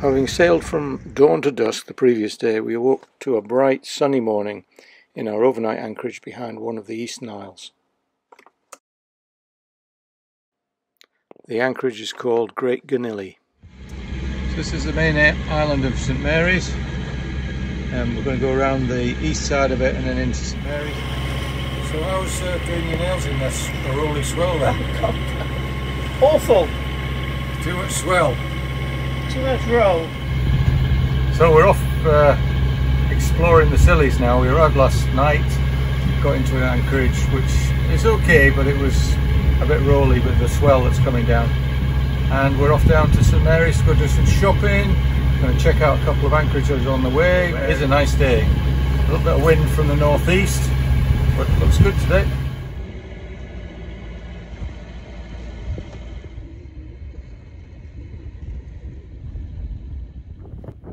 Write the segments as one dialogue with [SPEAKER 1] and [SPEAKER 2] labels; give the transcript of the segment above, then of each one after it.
[SPEAKER 1] Having sailed from dawn to dusk the previous day, we awoke to a bright sunny morning in our overnight anchorage behind one of the Eastern Isles. The anchorage is called Great Scilly. So this is the main island of St Mary's, and we're going to go around the east side of it and then into St Mary's. So how's doing your nails in this rolly swell then?
[SPEAKER 2] Awful!
[SPEAKER 1] Too much swell.
[SPEAKER 2] Too much roll.
[SPEAKER 1] So we're off exploring the Scillies now. We arrived last night, got into an anchorage which is okay, but it was a bit rolly with the swell that's coming down. And we're off down to St Mary's to go do some shopping. Going to check out a couple of anchorages on the way. It is a nice day. A little bit of wind from the northeast, but it looks good today.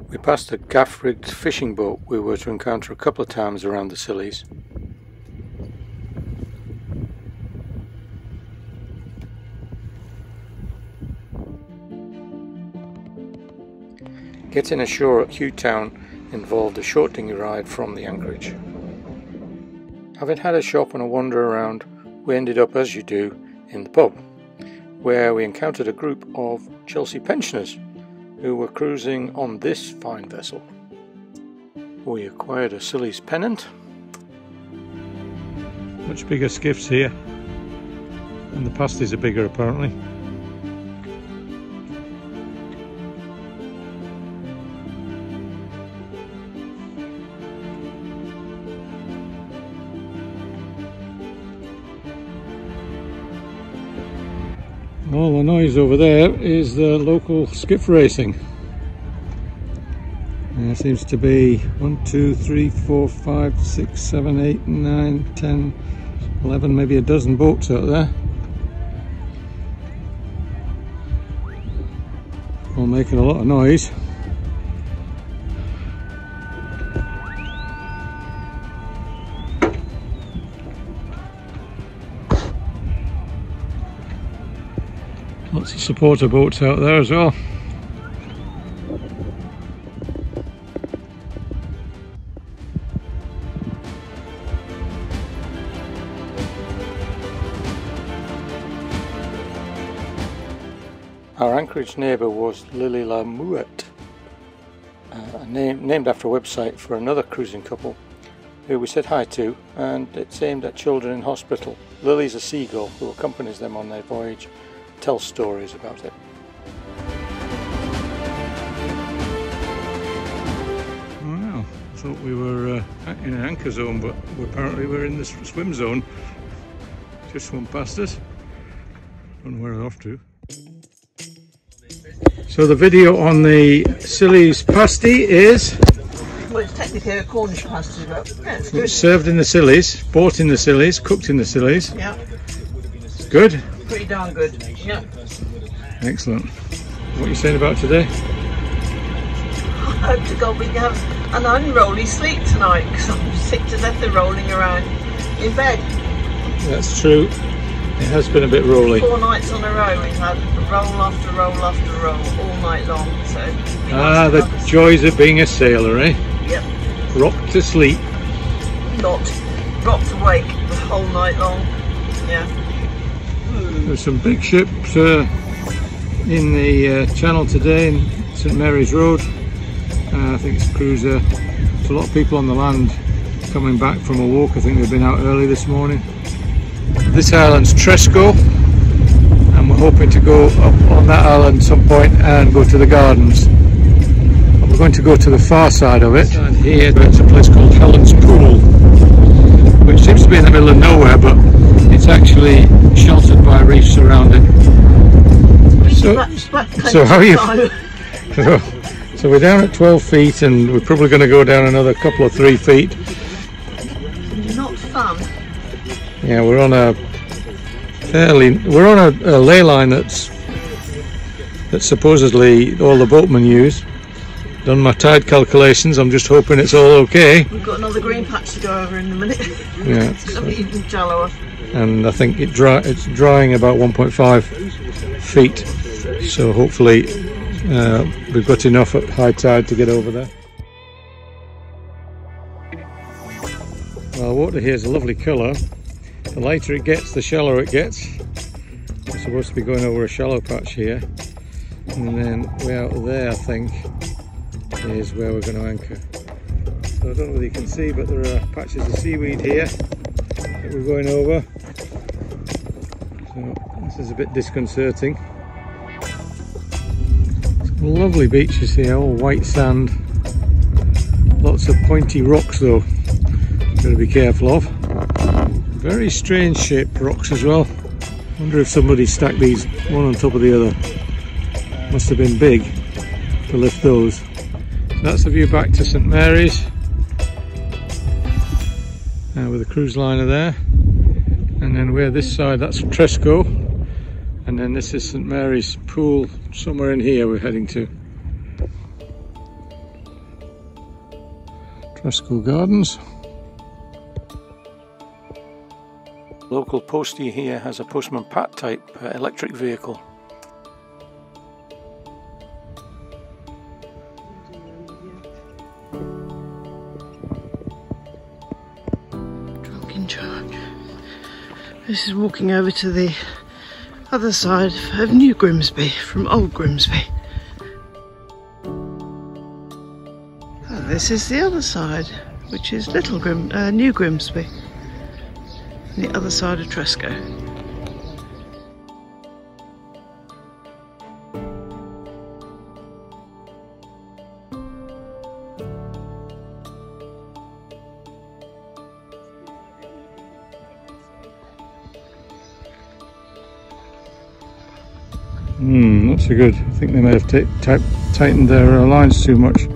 [SPEAKER 1] We passed a gaff-rigged fishing boat we were to encounter a couple of times around the Scillies. Getting ashore at Hewtown involved a short dinghy ride from the anchorage. Having had a shop and a wander around, we ended up, as you do, in the pub, where we encountered a group of Chelsea pensioners who were cruising on this fine vessel. We acquired a Scillies pennant. Much bigger skiffs here, and the pasties are bigger apparently. All the noise over there is the local skiff racing. There seems to be 1, 2, 3, 4, 5, 6, 7, 8, 9, 10, 11, maybe a dozen boats out there. All making a lot of noise. Lots of supporter boats out there as well. Our anchorage neighbour was Lily La Mouette, named after a website for another cruising couple who we said hi to, and it's aimed at children in hospital. Lily's a seagull who accompanies them on their voyage, tells stories about it. Wow, I thought we were in an anchor zone, but apparently we're in the swim zone. Just swum past us. Don't know where we're off to. So the video on the Scillies pasty is...
[SPEAKER 2] Well, it's technically a Cornish pasty, but yeah, it's good.
[SPEAKER 1] It's served in the Scillies, bought in the Scillies, cooked in the Scillies.
[SPEAKER 2] Yeah.
[SPEAKER 1] Good?
[SPEAKER 2] Pretty darn good, yeah.
[SPEAKER 1] Excellent. What are you saying about today?
[SPEAKER 2] I hope to God we can have an unrolly sleep tonight, because I'm sick to death of rolling around in bed.
[SPEAKER 1] That's true. It has been a bit rolly.
[SPEAKER 2] 4 nights on a row we've had roll after roll after roll all night long, so...
[SPEAKER 1] The joys of being a sailor, eh?
[SPEAKER 2] Yep.
[SPEAKER 1] Rocked to sleep.
[SPEAKER 2] Not. Rocked awake the whole night long, yeah.
[SPEAKER 1] There's some big ships in the channel today in St Mary's Road. I think it's a cruiser. There's a lot of people on the land coming back from a walk. I think they've been out early this morning. This island's Tresco, and we're hoping to go up on that island at some point and go to the gardens. But we're going to go to the far side of it. And here there's a place called Helen's Pool, which seems to be in the middle of nowhere, but it's actually sheltered by reefs around it. So how are you? So we're down at 12 feet, and we're probably going to go down another couple of 3 feet.
[SPEAKER 2] Not fun.
[SPEAKER 1] Yeah, we're on a ley line that's supposedly all the boatmen use, done my tide calculations. I'm just hoping it's all okay.
[SPEAKER 2] We've got another green patch to go over in a minute.
[SPEAKER 1] Yeah,
[SPEAKER 2] It's going to be even shallower.
[SPEAKER 1] and I think it's drying about 1.5 feet, so hopefully we've got enough at high tide to get over there. Well, water here is a lovely colour. The lighter it gets, the shallower it gets. We're supposed to be going over a shallow patch here, and then way out there I think is where we're going to anchor. So I don't know whether you can see, but there are patches of seaweed here that we're going over. So this is a bit disconcerting. Some lovely beaches here, all white sand. Lots of pointy rocks though, got to be careful of. Very strange shaped rocks as well. Wonder if somebody stacked these one on top of the other. Must have been big to lift those. So that's the view back to St Mary's. With a cruise liner there. And then we're this side, that's Tresco. And then this is St Mary's Pool, somewhere in here we're heading to. Tresco Gardens. Local postie here has a Postman Pat type electric vehicle.
[SPEAKER 2] Drunken charge. This is walking over to the other side of New Grimsby from Old Grimsby. And this is the other side, which is New Grimsby. The other side of Tresco.
[SPEAKER 1] Not so good. I think they may have tightened their lines too much.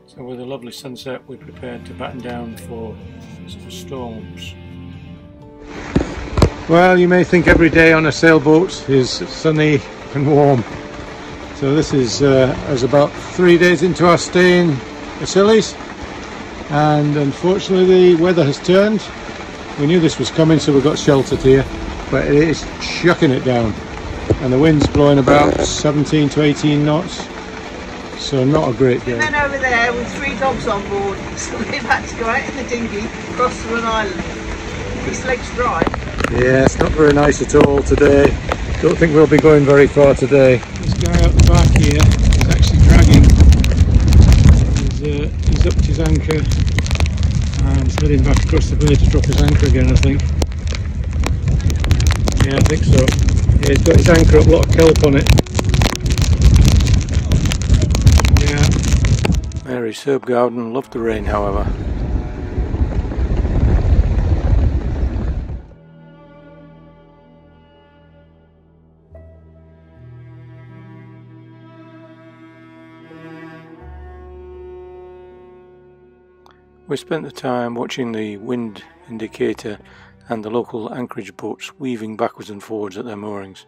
[SPEAKER 1] So with a lovely sunset, we're prepared to batten down for storms. Well, you may think every day on a sailboat is sunny and warm. So this is about 3 days into our stay in the Scillies, and unfortunately the weather has turned. We knew this was coming, so we got sheltered here, but it is chucking it down, and the wind's blowing about 17 to 18 knots. So not a great day.
[SPEAKER 2] And then over there with 3 dogs on board, so they've had to go out in the dinghy, cross to an island. This lake's dry.
[SPEAKER 1] Yeah, it's not very nice at all today. Don't think we'll be going very far today. This guy up the back here is actually dragging. He's upped his anchor and he's heading back across the bay to drop his anchor again, I think. Yeah, I think so. Yeah, he's got his anchor up, a lot of kelp on it. Mary's herb garden loved the rain, however. We spent the time watching the wind indicator and the local anchorage boats weaving backwards and forwards at their moorings.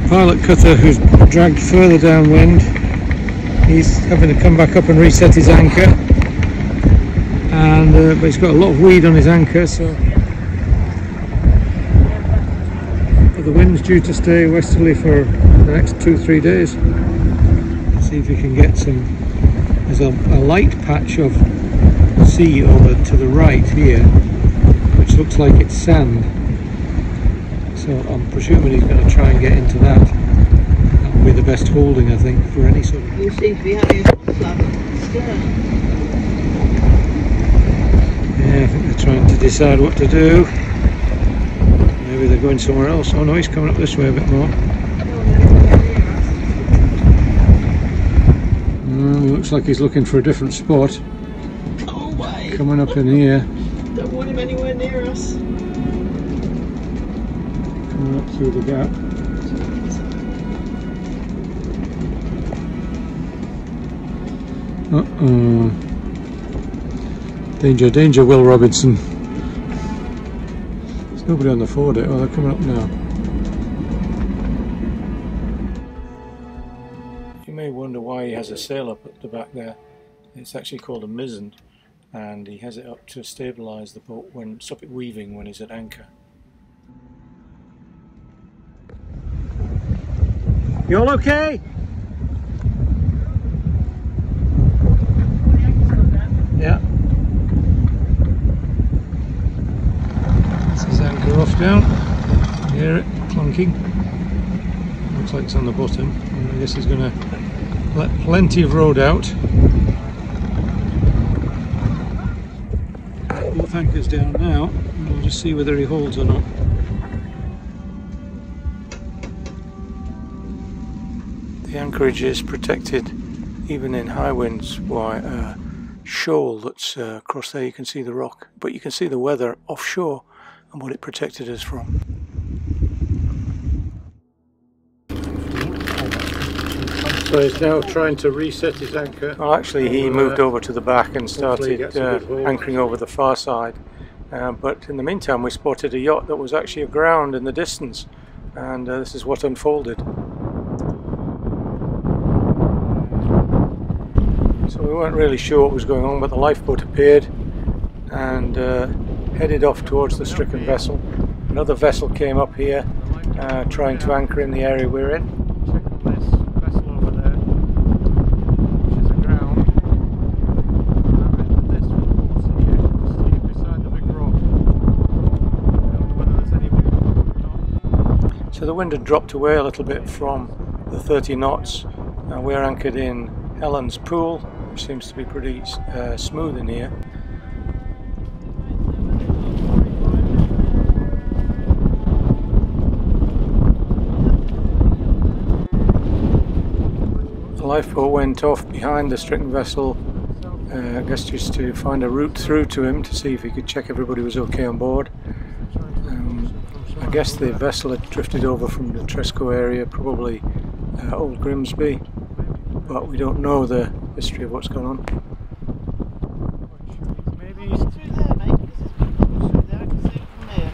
[SPEAKER 1] Pilot cutter who's dragged further downwind, he's having to come back up and reset his anchor, and but he's got a lot of weed on his anchor, so but the wind's due to stay westerly for the next 2-3 days. Let's see if we can get some. There's a light patch of sea over to the right here, which looks like it's sand. So I'm presuming he's going to try and get into that. That will be the best holding, I think, for any sort of...
[SPEAKER 2] You seem to be having a slab stern.
[SPEAKER 1] Yeah, I think they're trying to decide what to do. Maybe they're going somewhere else. Oh no, he's coming up this way a bit more. Looks like he's looking for a different spot.
[SPEAKER 2] Oh my!
[SPEAKER 1] Coming up in here.
[SPEAKER 2] Don't want him anywhere near us.
[SPEAKER 1] Coming up through the gap. Uh-oh. Danger, danger, Will Robinson. There's nobody on the ford. Oh, they're coming up now. You may wonder why he has a sail up at the back there. It's actually called a mizzen, and he has it up to stabilise the boat when stop it weaving when he's at anchor. You all okay? Yeah. This is anchor off down. You hear it clunking. Looks like it's on the bottom. And I guess he's going to let plenty of road out. Both anchors down now, and we'll just see whether he holds or not. The anchorage is protected even in high winds by a shoal that's across there. You can see the rock, but you can see the weather offshore and what it protected us from. So he's now trying to reset his anchor. Well, actually he moved over to the back and started anchoring over the far side. But in the meantime we spotted a yacht that was actually aground in the distance, and this is what unfolded. So we weren't really sure what was going on, but the lifeboat appeared and headed off towards the stricken vessel. Another vessel came up here trying to anchor in the area we're in. So the wind had dropped away a little bit from the 30 knots. We're anchored in Helen's Pool, which seems to be pretty smooth in here. The lifeboat went off behind the stricken vessel, I guess just to find a route through to him to see if he could check everybody was okay on board. I guess the vessel had drifted over from the Tresco area, probably Old Grimsby, but we don't know the history of what's going on. Maybe he's through there, mate, because it's from there.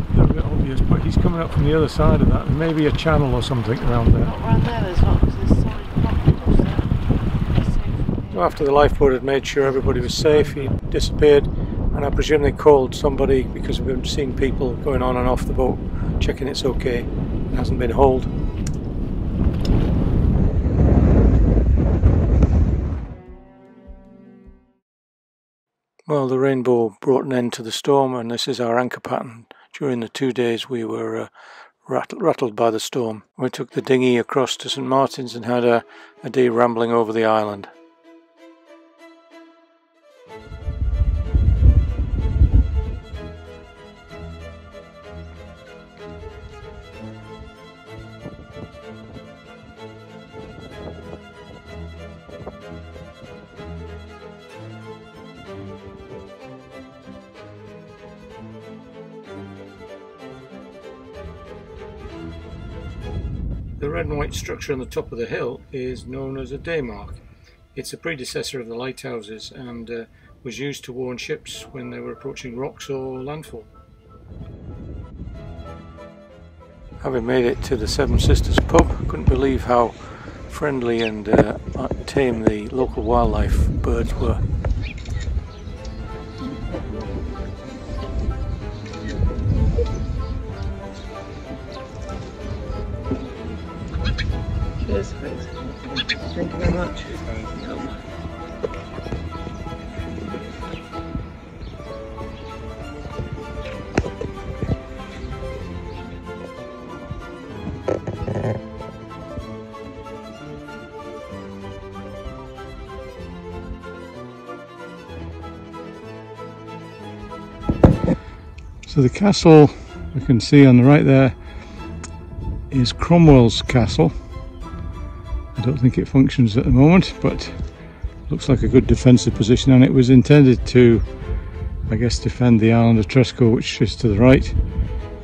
[SPEAKER 1] A little bit obvious, but he's coming up from the other side of that. There may be a channel or something around there.
[SPEAKER 2] Not around there, there's not, because there's solid rock across there.
[SPEAKER 1] So after the lifeboat had made sure everybody was safe, he disappeared. And I presume they called somebody because we've seen people going on and off the boat checking it's okay. It hasn't been hauled. Well, the rainbow brought an end to the storm, and this is our anchor pattern during the 2 days we were rattled by the storm. We took the dinghy across to St Martin's and had a day rambling over the island. The red and white structure on the top of the hill is known as a day mark. It's a predecessor of the lighthouses and was used to warn ships when they were approaching rocks or landfall. Having made it to the Seven Sisters pub, I couldn't believe how friendly and tame the local wildlife birds were.
[SPEAKER 2] Cheers, thanks. Thank you very much.
[SPEAKER 1] So the castle I can see on the right there is Cromwell's castle. I don't think it functions at the moment, but looks like a good defensive position, and it was intended to, I guess, defend the island of Tresco, which is to the right,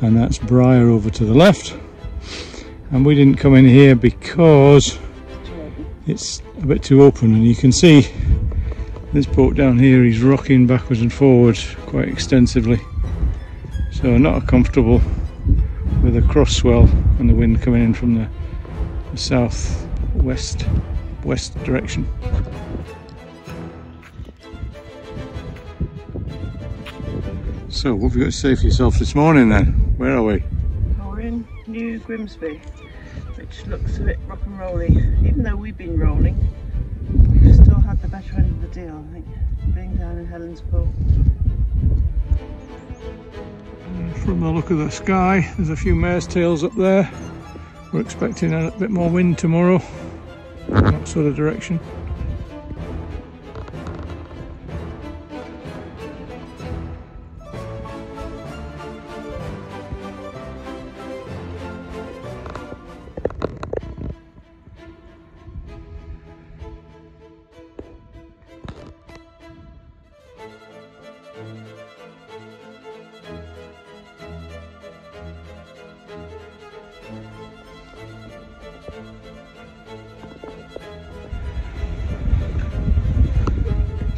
[SPEAKER 1] and that's Briar over to the left. And we didn't come in here because it's a bit too open, and you can see this boat down here is rocking backwards and forwards quite extensively, so not comfortable with a cross swell and the wind coming in from the south-west direction. So what have you got to say for yourself this morning then? Where are we?
[SPEAKER 2] We're in New Grimsby, which looks a bit rock and rolly. Even though we've been rolling, we've still had the better end of the deal, I think, being down in Helen's Pool.
[SPEAKER 1] From the look of the sky, there's a few mare's tails up there. We're expecting a bit more wind tomorrow, that sort of direction.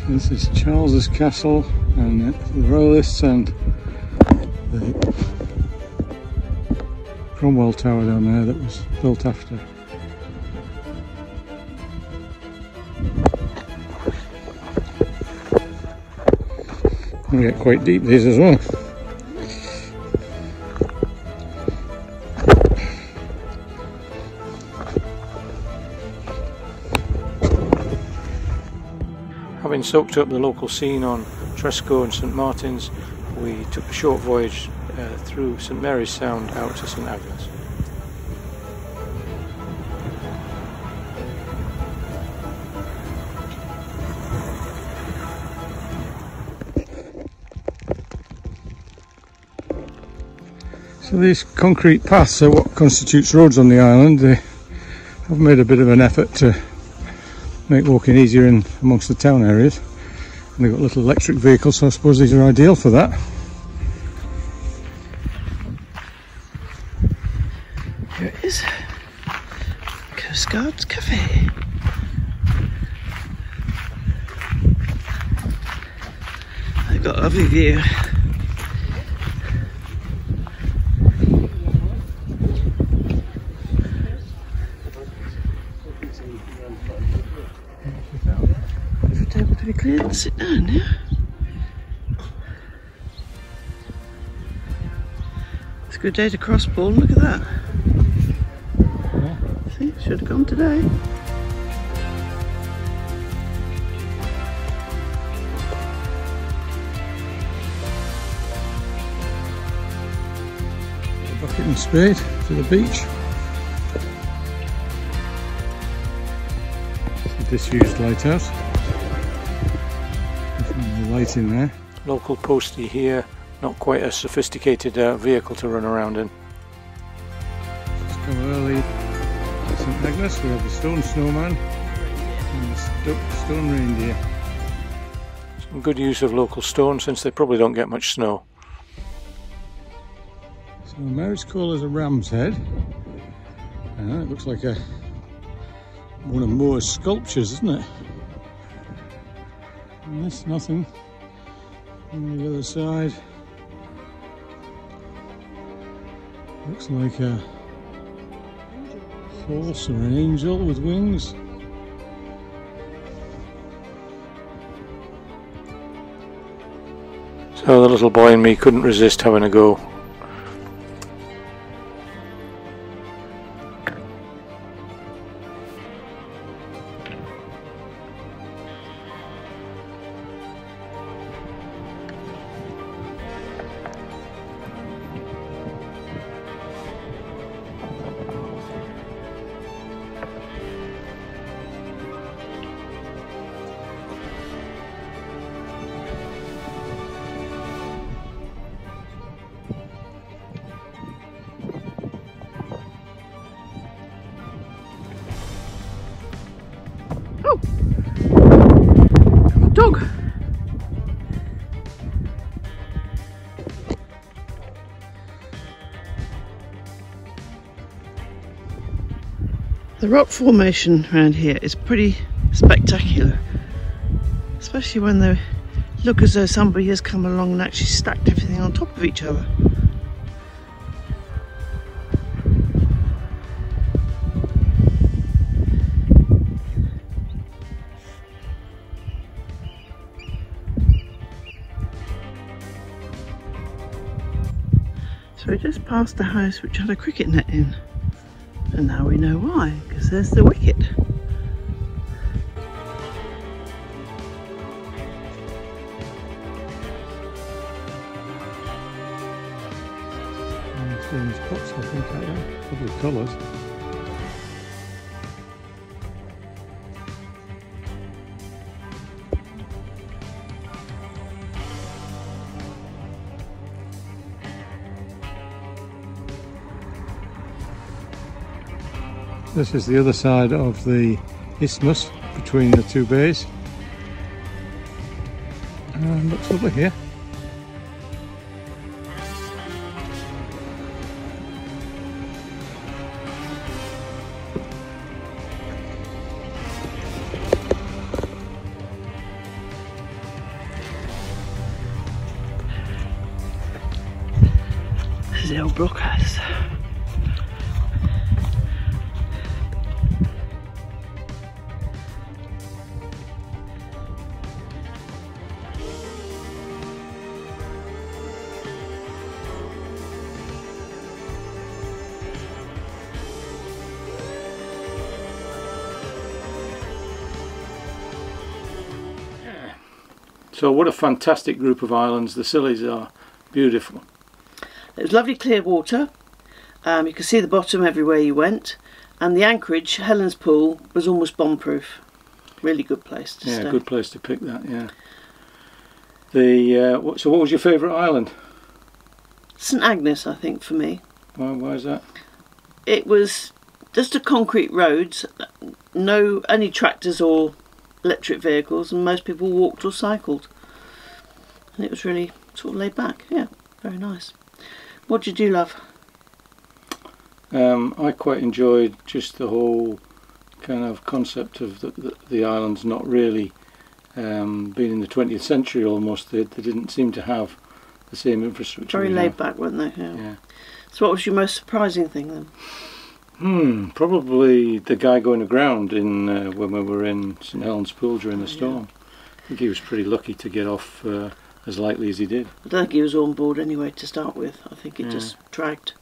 [SPEAKER 1] This is Charles's castle and the Royalists and the Cromwell Tower down there that was built after. They get quite deep these as well. Having soaked up the local scene on Tresco and St Martin's, we took a short voyage through St Mary's Sound out to St Agnes. So these concrete paths are what constitutes roads on the island. They have made a bit of an effort to make walking easier in amongst the town areas, and they've got little electric vehicles, so I suppose these are ideal for that.
[SPEAKER 2] Here it is, Coast Guard's Cafe. They've got a lovely view. Pretty clear, let's sit down now. It's a good day to cross, Paul, look at that.
[SPEAKER 1] Yeah.
[SPEAKER 2] See, should have gone today.
[SPEAKER 1] Bucket and spade to the beach. It's a disused lighthouse. Light in there. Local postie here, not quite a sophisticated vehicle to run around in. Let's go early at St Agnes. We have the stone snowman and the stone reindeer. Some good use of local stone since they probably don't get much snow. So Mary's Call is a ram's head. It looks like one of Moore's sculptures, isn't it? And this, nothing. On the other side, looks like a horse or an angel with wings. So the little boy in me couldn't resist having a go.
[SPEAKER 2] The rock formation around here is pretty spectacular, especially when they look as though somebody has come along and actually stacked everything on top of each other. So we just passed the house which had a cricket net in, and now we know why, because there's the wicket.
[SPEAKER 1] These pots, I think, out there, probably colours. This is the other side of the isthmus between the two bays, and looks lovely here.
[SPEAKER 2] This is the old blockhouse.
[SPEAKER 1] So what a fantastic group of islands. The Scillies are beautiful.
[SPEAKER 2] It was lovely clear water. You could see the bottom everywhere you went, and the anchorage, Helen's Pool, was almost bomb-proof. Really good place to stay.
[SPEAKER 1] Yeah, good place to pick that. Yeah. The so what was your favourite island?
[SPEAKER 2] St Agnes, I think, for me.
[SPEAKER 1] Why is that?
[SPEAKER 2] It was just a concrete roads, no any tractors or electric vehicles, and most people walked or cycled, and it was really sort of laid back. Yeah, very nice. What did you love?
[SPEAKER 1] I quite enjoyed just the whole kind of concept of the islands not really being in the 20th century almost. They didn't seem to have the same infrastructure.
[SPEAKER 2] Very laid back, weren't they? Yeah. So what was your most surprising thing then?
[SPEAKER 1] Probably the guy going aground in when we were in St Helens Pool during the storm. I think he was pretty lucky to get off as lightly as he did.
[SPEAKER 2] I don't think he was on board anyway to start with. I think it just dragged.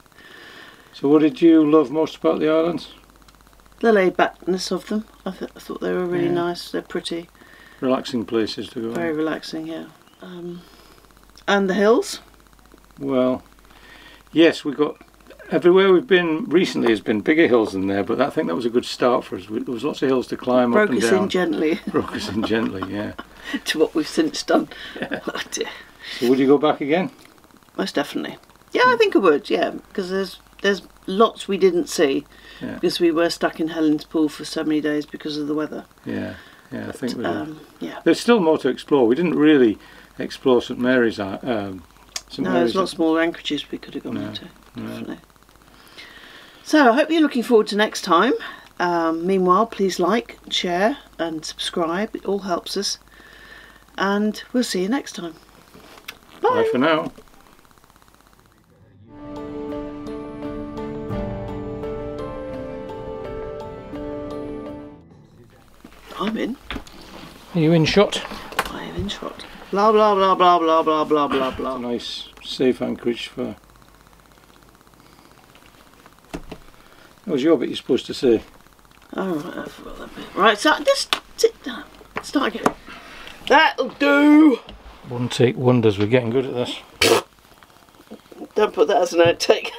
[SPEAKER 1] So what did you love most about the islands?
[SPEAKER 2] The laid backness of them. I thought they were really nice. They're pretty.
[SPEAKER 1] Relaxing places to go.
[SPEAKER 2] Very relaxing, yeah. And the hills?
[SPEAKER 1] Well, yes, we got everywhere we've been recently has been bigger hills than there, but I think that was a good start for us. There was lots of hills to climb up and down.
[SPEAKER 2] Broke us in gently.
[SPEAKER 1] Broke us in gently, yeah.
[SPEAKER 2] To what we've since done.
[SPEAKER 1] Yeah.
[SPEAKER 2] Oh dear.
[SPEAKER 1] So would you go back again?
[SPEAKER 2] Most definitely. Yeah, I think I would, yeah, because there's lots we didn't see because we were stuck in Helen's Pool for so many days because of the weather.
[SPEAKER 1] Yeah, I think we did.
[SPEAKER 2] Yeah.
[SPEAKER 1] There's still more to explore. We didn't really explore St Mary's.
[SPEAKER 2] There's lots more anchorages we could have gone into. Definitely. So I hope you're looking forward to next time. Meanwhile, please like, share and subscribe. It all helps us. And we'll see you next time. Bye.
[SPEAKER 1] Bye for now.
[SPEAKER 2] I'm in.
[SPEAKER 1] Are you in shot?
[SPEAKER 2] I am in shot. Blah blah blah blah blah blah blah blah blah.
[SPEAKER 1] Nice safe anchorage for. That was your bit you're supposed to say.
[SPEAKER 2] Oh right, I forgot that bit. Right, so just sit down. Start again. That'll do.
[SPEAKER 1] One take wonders. We're getting good at this.
[SPEAKER 2] Don't put that as an outtake.